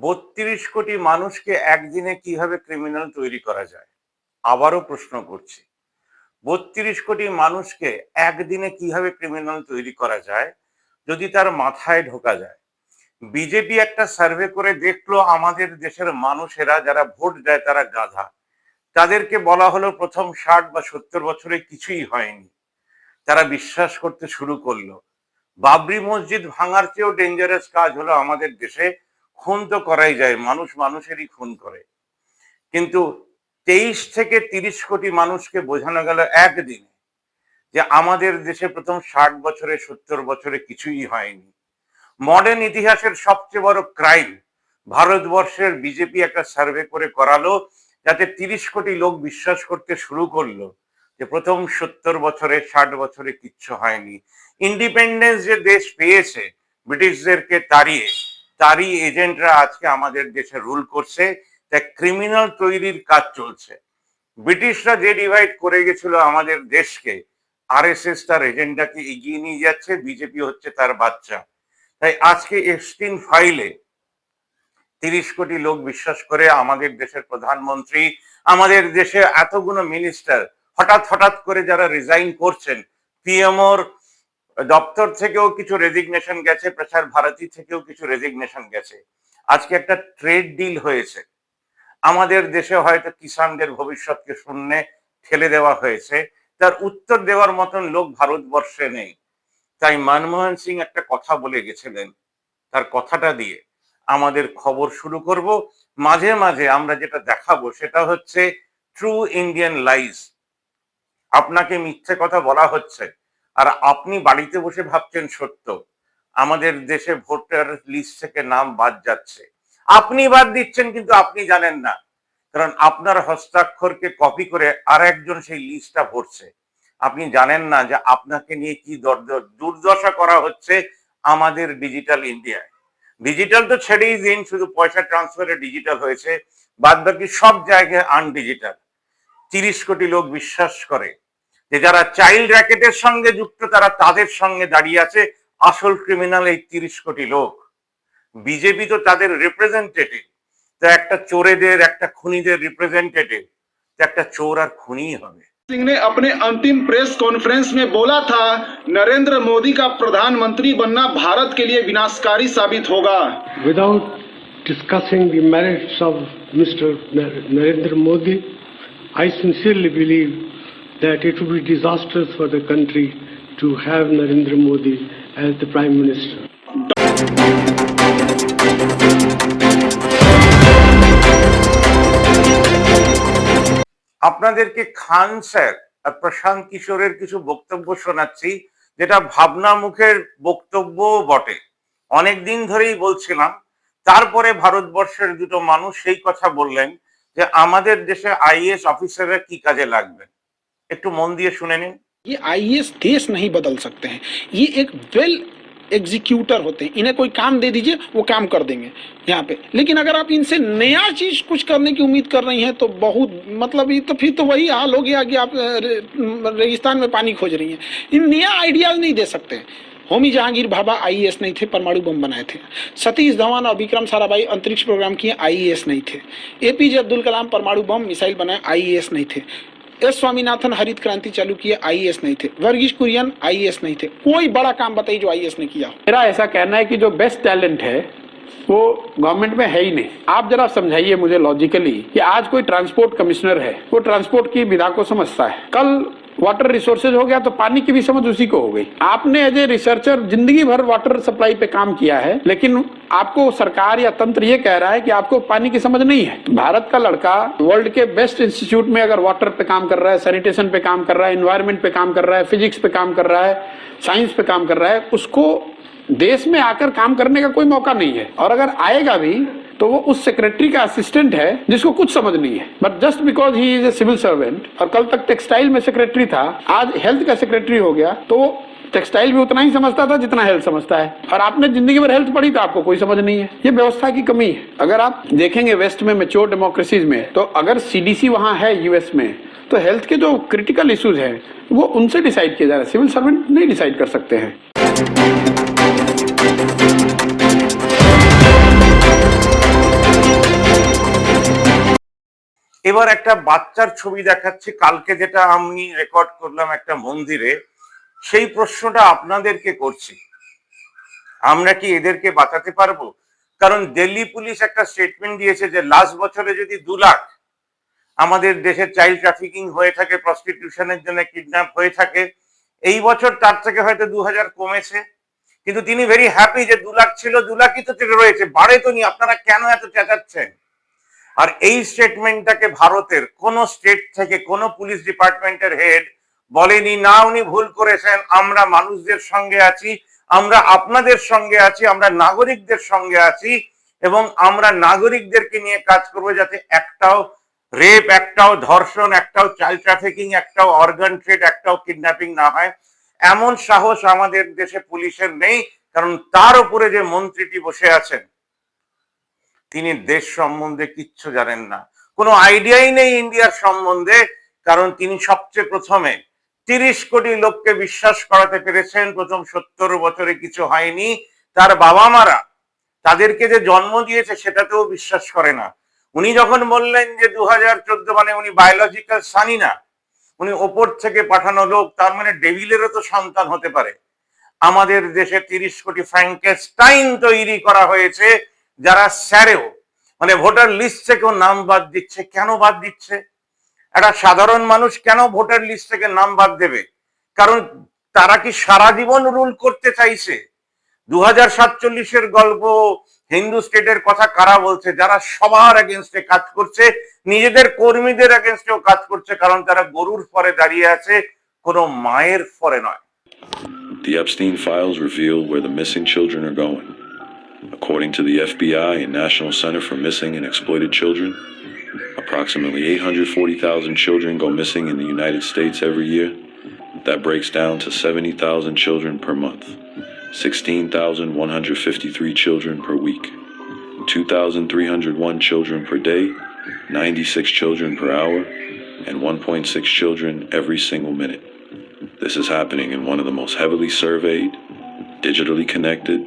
32 কোটি মানুষকে একদিনে কিভাবে ক্রিমিনাল তৈরি করা যায়? আবারও প্রশ্ন করছি, 32 কোটি মানুষকে একদিনে কিভাবে ক্রিমিনাল তৈরি করা যায় যদি তার মাথায় ঢোকা যায়? বিজেপি একটা সার্ভে করে দেখলো আমাদের দেশের মানুষেরা যারা ভোট দেয় তারা গাধা। তাদেরকে বলা হলো প্রথম 60 বা 70 বছরে কিছুই হয়নি। তারা বিশ্বাস করতে শুরু করলো। বাবরি মসজিদ ভাঙার চেয়েও ডেঞ্জারাস কাজ হলো আমাদের দেশে খুন তো করাই যায়, মানুষ মানুষেরই খুন করে। কিন্তু 23 থেকে 30 কোটি মানুষকে বোঝানো গেল একদিনে যে আমাদের দেশে প্রথম 60 বছরে 70 বছরে কিছুই হয়নি। মডার্ন ইতিহাসের সবচেয়ে বড় ক্রাইম ভারতবর্ষের বিজেপি একটা সার্ভে করে করালো, যাতে 30 কোটি লোক বিশ্বাস করতে শুরু করলো যে প্রথম 70 বছরে 60 বছরে কিচ্ছু হয়নি। ইন্ডিপেন্ডেন্স যে দেশ পেয়েছে ব্রিটিশদেরকে তারই এজেন্টরা আজকে আমাদের দেশে রুল করছে, তাই ক্রিমিনাল তৈরির কাজ চলছে। ব্রিটিশরা যে ডিভাইড করে গেছিল আমাদের দেশকে, আরএসএস তার এজেন্ডাকে এগিয়ে নিয়ে যাচ্ছে, বিজেপি হচ্ছে তার বাচ্চা। তাই আজকে এফস্টিন ফাইলে 30 কোটি লোক বিশ্বাস করে আমাদের দেশের প্রধানমন্ত্রী, আমাদের দেশে এতগুলো মিনিস্টার হঠাৎ করে যারা রিজাইন করছেন, পিএমওর দপ্তর থেকেও কিছু রেজিগনেশন গেছে, প্রচার ভারতী থেকেও কিছু রেজিগনেশন গেছে। আজকে একটা ট্রেড ডিল হয়েছে, আমাদের দেশে হয়তো কিষানদের ভবিষ্যৎকে শূন্যে ঠেলে দেওয়া হয়েছে, তার উত্তর দেওয়ার মতন লোক ভারতবর্ষে নেই। তাই মনমোহন সিং একটা কথা বলে গেছিলেন, তার কথাটা দিয়ে আমাদের খবর শুরু করব। মাঝে মাঝে আমরা যেটা দেখাবো সেটা হচ্ছে ট্রু ইন্ডিয়ান লাইজ। আপনাকে মিথ্যে কথা বলা হচ্ছে আর আপনি বাড়িতে বসে ভাবছেন সত্য। আমাদের দেশে ভোটার লিস্ট থেকে নাম বাদ যাচ্ছে, আপনি বাদ দিচ্ছেন কিন্তু আপনি জানেন না, কারণ আপনার হস্তাক্ষরকে কপি করে আর একজন সেই লিস্টটা ভরছে। আপনি জানেন না যে আপনাকে নিয়ে কি দুর্দশা করা হচ্ছে আমাদের ডিজিটাল ইন্ডিয়ায়। ডিজিটাল তো ছেড়েই দিন, শুধু পয়সা ট্রান্সফারে ডিজিটাল হয়েছে, বাদ বাকি সব জায়গায় আনডিজিটাল। 30 কোটি লোক বিশ্বাস করে যে যারা চাইল্ড র্যাকেটের সঙ্গে যুক্ত তারা তাদের সঙ্গে দাঁড়িয়ে আছে, আসল ক্রিমিনাল এই 30 কোটি লোক। বিজেপি তো তাদের রিপ্রেজেন্টেটিভ, তো একটা চোরেদের একটা খুনিদের রিপ্রেজেন্টেটিভ, তো একটা চোর আর খুনি হবে। सिंह ने अपने अंतिम प्रेस कॉन्फ्रेंस में बोला था, नरेंद्र मोदी का प्रधानमंत्री बनना भारत के लिए विनाशकारी साबित होगा। Without discussing the merits of Mr. Narendra Modi, I sincerely believe that it would be disastrous for the country to have Narendra Modi as the Prime Minister. আপনাদেরকে খান স্যার আর প্রশান্ত কিশোরের কিছু বক্তব্য শোনাচ্ছি, যেটা ভাবনা মুখের বক্তব্য বটে। অনেকদিন ধরেই বলছিলাম, তারপরে ভারতবর্ষের দুটো মানুষ সেই কথা বললেন যে আমাদের দেশে আইএএস অফিসাররা কি কাজে লাগবেন। একটু মন দিয়ে শুনে নিন। ये आईएएस देश नहीं बदल सकते हैं, ये एक वेल एग्जीक्यूटर होते हैं, इन्हें कोई काम दे दीजिए वो काम कर देंगे यहाँ पे। लेकिन अगर आप इनसे नया चीज कुछ करने की उम्मीद कर रही हैं तो बहुत मतलब ये तो फिर तो वही हाल हो गया कि आप रेगिस्तान में पानी खोज रही हैं। इन नया आइडियाज नहीं दे सकते। होमी जहांगीर भाभा आईएएस नहीं थे, परमाणु बम बनाए थे। सतीश धवन और विक्रम साराभाई अंतरिक्ष प्रोग्राम किए, आईएएस नहीं थे। एपीजे अब्दुल कलाम परमाणु बम मिसाइल बनाए, आईएएस नहीं थे। एस स्वामीनाथन हरित क्रांति चालू किए, आईएएस नहीं थे। वर्गीश कुरियन आईएएस नहीं थे। कोई बड़ा काम बताइए जो आईएएस ने किया। मेरा ऐसा कहना है कि जो बेस्ट टैलेंट है वो गवर्नमेंट में है ही नहीं। आप जरा समझाइए मुझे लॉजिकली कि आज कोई ट्रांसपोर्ट कमिश्नर है, वो ट्रांसपोर्ट की विधा को समझता है, कल वाटर रिसोर्सेज हो गया तो पानी की भी समझ उसी को हो गई। आपने एज ए रिसर्चर जिंदगी भर वाटर सप्लाई पे काम किया है, लेकिन आपको सरकार या तंत्र ये कह रहा है कि आपको पानी की समझ नहीं है। भारत का लड़का वर्ल्ड के बेस्ट इंस्टीट्यूट में अगर वाटर पे काम कर रहा है, सैनिटेशन पे काम कर रहा है, एनवायरमेंट पे काम कर रहा है, फिजिक्स पे काम कर रहा है, साइंस पे काम कर रहा है, उसको देश में आकर काम करने का कोई मौका नहीं है। और अगर आएगा भी तो वो उस सेक्रेटरी का असिस्टेंट है जिसको कुछ समझ नहीं है, but just because he is a civil servant. और कल तक टेक्सटाइल में सेक्रेटरी था, आज हेल्थ का सेक्रेटरी हो गया, तो टेक्सटाइल भी उतना ही समझता था जितना हेल्थ समझता है। और आपने जिंदगी भर हेल्थ पढ़ी तो आपको कोई समझ नहीं है। ये व्यवस्था की कमी है। अगर आप देखेंगे वेस्ट में मैच्योर डेमोक्रेसीज में, तो अगर सीडीसी वहां है यूएस में, तो हेल्थ के जो क्रिटिकल इश्यूज हैं वो उनसे डिसाइड किया जा रहा है, सिविल सर्वेंट नहीं डिसाइड कर सकते हैं। এবার একটা বাচ্চার ছবি দেখাচ্ছি, কালকে যেটা আমি রেকর্ড করলাম একটা মন্দিরে, সেই প্রশ্নটা আপনাদেরকে করছি, আমরা কি এদেরকে বাঁচাতে পারবো? কারণ দিল্লি পুলিশ একটা স্টেটমেন্ট দিয়েছে যে লাস্ট বছরে যদি 2 লাখ আমাদের দেশে চাইল্ড ট্রাফিকিং হয়ে থাকে, প্রস্টিটিউশনের জন্য কিডন্যাপ হয়ে থাকে, এই বছর তার থেকে হয়তো 2000 কমেছে। কিন্তু তিনি ভেরি হ্যাপি যে 2 লাখ ছিল, 2 লাখই তো রয়েছে, বাড়ে তো নি, আপনারা কেন এত চেঁচাচ্ছেন? আর এই স্টেটমেন্টটাকে ভারতের কোন স্টেট থেকে কোন পুলিশ ডিপার্টমেন্টের হেড বলেনি না উনি ভুল করেছেন, আমরা মানুষদের সঙ্গে আছি, আমরা আপনাদের সঙ্গে আছি, আমরা নাগরিকদের সঙ্গে আছি, এবং আমরা নাগরিকদেরকে নিয়ে কাজ করবো যাতে একটাও রেপ, একটাও ধর্ষণ, একটাও চাইল্ড ট্রাফিকিং, একটাও অর্গান ট্রেড, একটাও কিডন্যাপিং না হয়। এমন সাহস আমাদের দেশে পুলিশের নেই, কারণ তার উপরে যে মন্ত্রীটি বসে আছেন তিনি দেশ সম্বন্ধে কিচ্ছু জানেন না, কোনো আইডিয়াই নেই ইন্ডিয়ার সম্বন্ধে, কারণ তিনি সবচেয়ে প্রথমে 30 কোটি লোককে বিশ্বাস করাতে পেরেছেন প্রথম 70 বছরে কিছু হয়নি। তার বাবা মারা তাদেরকে যে জন্ম দিয়েছে সেটাতেও বিশ্বাস করে না। উনি যখন বললেন যে 2014 মানে উনি বায়োলজিক্যাল সানি না, উনি ওপর থেকে পাঠানো লোক, তার মানে ডেভিলেরও তো সন্তান হতে পারে। আমাদের দেশে 30 কোটি ফ্র্যাঙ্কেনস্টাইন তৈরি করা হয়েছে, যারা স্যারেও মানে ভোটার লিস্ট থেকেও নাম বাদ দিচ্ছে। কেন বাদ দিচ্ছে? একটা সাধারণ মানুষ কেন ভোটার লিস্ট থেকে নাম বাদ দেবে? কারণ তারা কি সারা জীবন রুল করতে চাইছে? 2047-এর গল্প, হিন্দু স্টেটের কথা কারা বলছে? যারা সবার এগেনস্টে কাজ করছে, নিজেদের কর্মীদের এগেনস্টেও কাজ করছে, কারণ তারা গরুর পরে দাঁড়িয়ে আছে, কোনো মায়ের পরে নয়। The Epstein files reveal where the missing children are going. According to the FBI and National Center for Missing and Exploited Children, approximately 840,000 children go missing in the United States every year. That breaks down to 70,000 children per month, 16,153 children per week, 2,301 children per day, 96 children per hour, and 1.6 children every single minute. This is happening in one of the most heavily surveyed, digitally connected,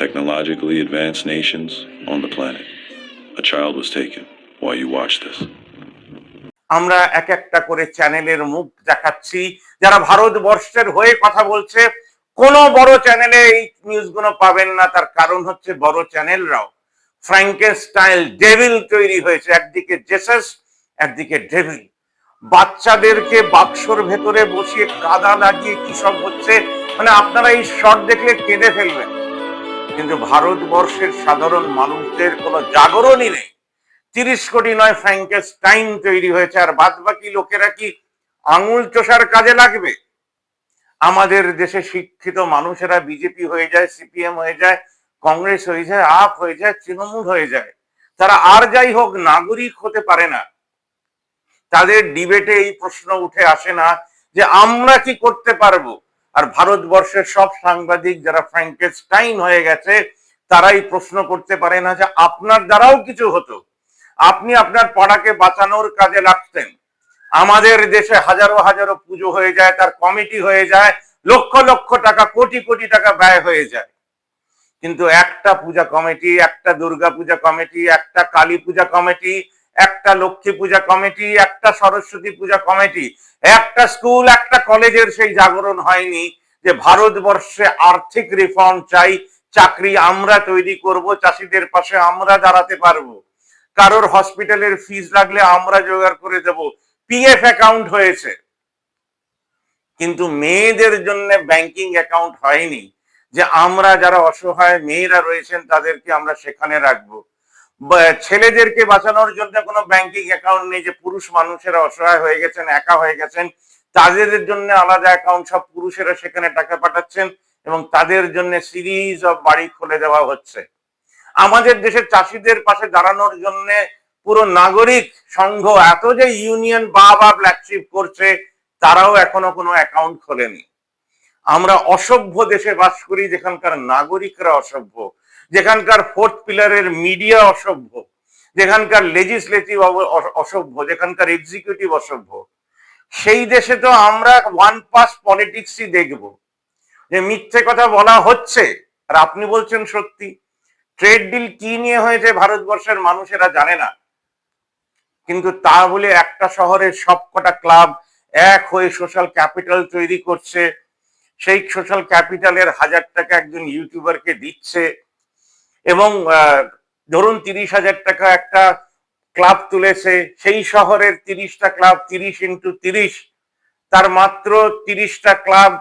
technologically advanced nations on the planet. A child was taken while you watch this. আমরা এক একটা করে চ্যানেলের মুখ দেখাচ্ছি যারা ভারতবর্ষের হয়ে কথা বলছে। কোন বড় চ্যানেলে এই নিউজগুলো পাবেন না, তার কারণ হচ্ছে বড় চ্যানেলরাও ফ্র্যাঙ্কেনস্টাইন ডেভিল তৈরি হয়েছে, একদিকে জেসাস, একদিকে ডেভিল। বাচ্চাদেরকে বাক্সর ভেতরে বসিয়ে কাদা লাগিয়ে কি সব হচ্ছে, মানে আপনারা এই শট দেখলে কেঁদে ফেলবেন। কিন্তু ভারতবর্ষের সাধারণ মানুষদের কোনো জাগরণই নেই। 30 কোটি নয়, ফ্র্যাঙ্কেনস্টাইন তৈরি হয়েছে, আর বাদ বাকি লোকেরা কি আঙুল চষার কাজে লাগবে? আমাদের দেশে শিক্ষিত মানুষেরা বিজেপি হয়ে যায়, সিপিএম হয়ে যায়, কংগ্রেস হয়ে যায়, আপ হয়ে যায়, তৃণমূল হয়ে যায়, তারা আর যাই হোক নাগরিক হতে পারে না। তাদের ডিবেটে এই প্রশ্ন উঠে আসে না যে আমরা কি করতে পারবো। আর ভারতবর্ষের সব সাংবাদিক যারা ফ্র্যাঙ্কেনস্টাইন হয়ে গেছে তারাই প্রশ্ন করতে পারে না যে আপনার দ্বারাও কিছু হতো, আপনি আপনার পাড়াকে বাঁচানোর কাজে লাগতেন। আমাদের দেশে হাজারো হাজারো পুজো হয়ে যায়, তার কমিটি হয়ে যায়, লক্ষ লক্ষ টাকা, কোটি কোটি টাকা ব্যয় হয়ে যায়, কিন্তু একটা পূজা কমিটি, একটা দুর্গা পূজা কমিটি, একটা কালী পূজা কমিটি, একটা লক্ষ্মী পূজা কমিটি, একটা সরস্বতী পূজা কমিটি, একটা স্কুল, একটা কলেজের সেই জাগরণ হয়নি যে ভারতবর্ষে আর্থিক রিফর্ম চাই, চাকরি আমরা তৈরি করব, চাষিদের পাশে আমরা দাঁড়াতে পারবো, কারোর হসপিটালের ফিস লাগলে আমরা জোগাড় করে দেব, পিএফ অ্যাকাউন্ট হয়েছে, কিন্তু মেয়েদের জন্য ব্যাংকিং অ্যাকাউন্ট হয়নি যে আমরা যারা অসহায় মেয়েরা রয়েছেন তাদেরকে আমরা সেখানে রাখবো। ছেলেদেরকে বাঁচানোর জন্য কোনো ব্যাংকিং অ্যাকাউন্ট নেই যে পুরুষ মানুষেরা অসহায় হয়ে গেছেন, একা হয়ে গেছেন, তাদের জন্য আলাদা অ্যাকাউন্ট, সব পুরুষেরা সেখানে টাকা পাঠাচ্ছেন এবং তাদের জন্য সিরিজ অফ বাড়ি খুলে দেওয়া হচ্ছে। আমাদের দেশের চাষিদের পাশে দাঁড়ানোর জন্য পুরো নাগরিক সংঘ, এত যে ইউনিয়ন বা ব্ল্যাকশিপ করছে, তারাও এখনো কোনো অ্যাকাউন্ট খোলেনি। আমরা অসভ্য দেশে বাস করি, যেখানকার নাগরিকরা অসভ্য, যেখানকার ফোর্থ পিলারের মিডিয়া অসভ্য, যেখানকার লেজিসলেটিভ অসভ্য, যেখানকার এক্সিকিউটিভ অসভ্য। সেই দেশে তো আমরা ওয়ান পাস পলিটিক্সই দেখব, যে মিথ্যে কথা বলা হচ্ছে আর আপনি বলছেন সত্যি। ট্রেড ডিল কি নিয়ে হয়েছে ভারতবর্ষের মানুষেরা জানে না। কিন্তু তা বলে একটা শহরের সবকটা ক্লাব এক হয়ে সোশ্যাল ক্যাপিটাল তৈরি করছে, সেই সোশ্যাল ক্যাপিটালের 1000 টাকা একজন ইউটিউবারকে দিচ্ছে, এবং ধরুন 30,000 টাকা একটা ক্লাব তুলেছে, সেই শহরের 30টা ক্লাব, 30 ইন্টু 30, তার মাত্র 30টা ক্লাব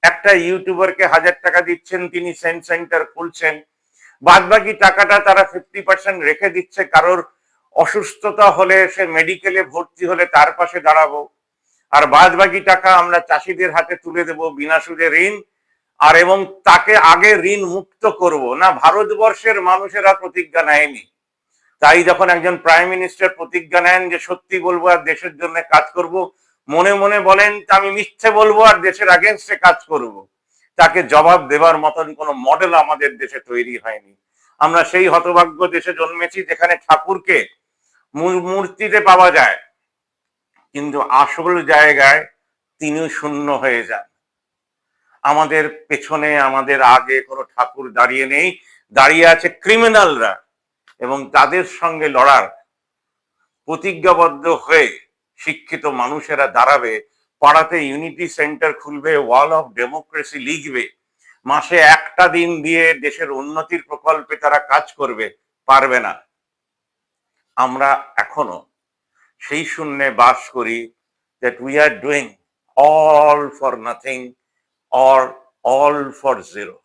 একটা ইউটিউবারকে 1000 টাকা দিচ্ছেন, তিনি সেন্টার খুলছেন, বাদ বাকি টাকাটা তারা 50% রেখে দিচ্ছে, কারোর অসুস্থতা হলে সে মেডিকেলে ভর্তি হলে তার পাশে দাঁড়াবো, আর বাদ বাকি টাকা আমরা চাষিদের হাতে তুলে দেব বিনা সুদে ঋণ, আর এবং তাকে আগে ঋণ মুক্ত করব না। ভারতবর্ষের মানুষেরা প্রতিজ্ঞা নেয়নি, তাই যখন একজন প্রাইম মিনিস্টার প্রতিজ্ঞা নেন যে সত্যি বলবো আর দেশের জন্য কাজ করব, মনে মনে বলেন আমি মিথ্যে বলবো আর দেশের আগেনস্টে কাজ করব, তাকে জবাব দেবার মতন কোনো মডেল আমাদের দেশে তৈরি হয়নি। আমরা সেই হতভাগ্য দেশে জন্মেছি যেখানে ঠাকুরকে মূর্তিতে পাওয়া যায়, কিন্তু আসল জায়গায় তিনি শূন্য হয়ে যান। আমাদের পেছনে আমাদের আগে কোনো ঠাকুর দাঁড়িয়ে নেই, দাঁড়িয়ে আছে ক্রিমিনালরা, এবং তাদের সঙ্গে লড়ার প্রতিজ্ঞাবদ্ধ হয়ে শিক্ষিত মানুষেরা দাঁড়াবে, পাড়াতে ইউনিটি সেন্টার খুলবে, ওয়াল অফ ডেমোক্রেসি লিখবে, মাসে একটা দিন দিয়ে দেশের উন্নতির প্রকল্পে তারা কাজ করবে, পারবে না। আমরা এখনো সেই শূন্যে বাস করি, that we are doing all for nothing or all for zero.